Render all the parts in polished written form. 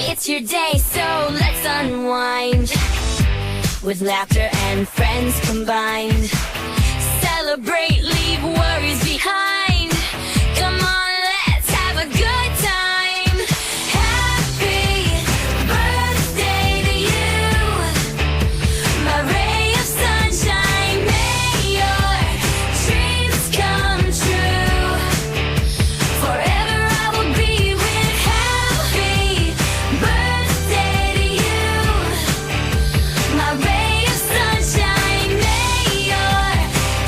It's your day, so let's unwind with laughter and friends combined. Celebrate, leave worries behind. Come on, let's have a good time. Happy birthday to you, my ray of sunshine. May your dreams come true. Forever I will be with. Happy birthday to you, my ray of sunshine. May your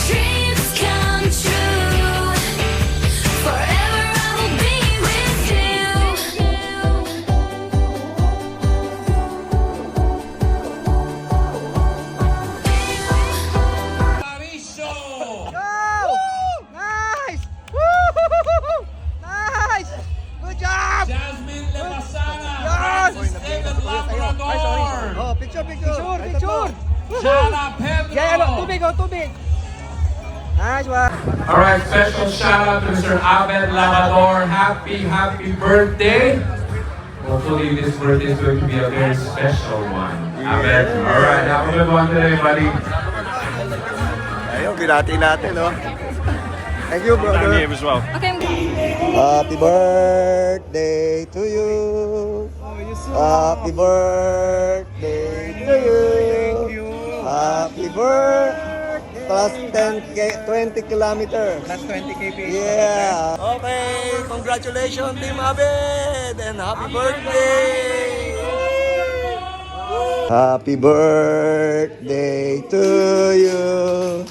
dreams come true. Forever I will be with you. Mauricio! Go! Nice! Woo! Nice! Good job! Jasmine Lemasana! Yes! Francis Evan Labrador! Oh, picture! Picture! Jana Pedro! Yeah, ano, tubig! Nice one! Alright, special shout out to Mr. Abed Labrador. Happy birthday! Hopefully this birthday is going to be a very special one. Abed, alright, have a good one today, buddy. Ayun, binati natin, no? Thank you, brother. Thank you as well. Happy birthday to you. Happy birthday to you. Happy birthday. Plus 20 kilometers. Plus 20 kp. Yeah. Okay, congratulations, Team Abed, and happy birthday. Happy birthday to you.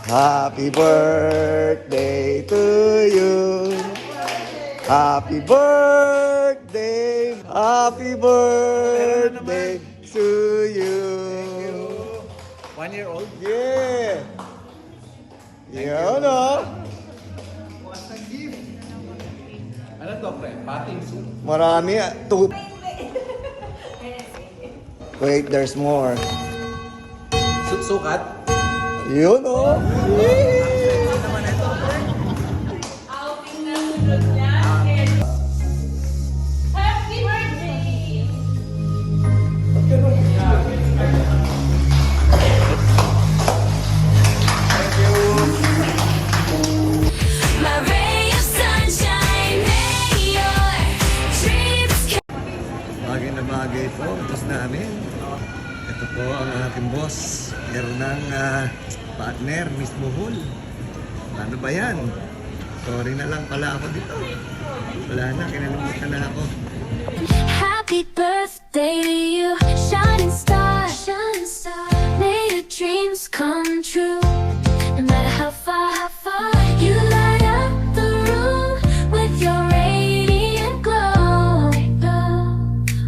Happy birthday to you. Happy birthday. Happy birthday to you. 1 year old? Yeah. Yeah, no? Ano to, pre? Pating soup. Marami. Wait, there's more. Sukat? Yun, oh. Happy birthday! My ray of sunshine, may your dreams Bagay na bagay po. Boss namin. Ito po ang aking boss. Meron ng partner, Miss Muhul. Ano ba yan? Sorry na lang pala ako dito. Wala na, kinalimutan na ako. Happy birthday to you, shining star, may your dreams come true. No matter how far you light up the room with your radiant glow.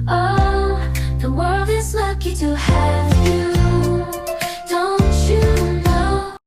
Oh, the world is lucky to have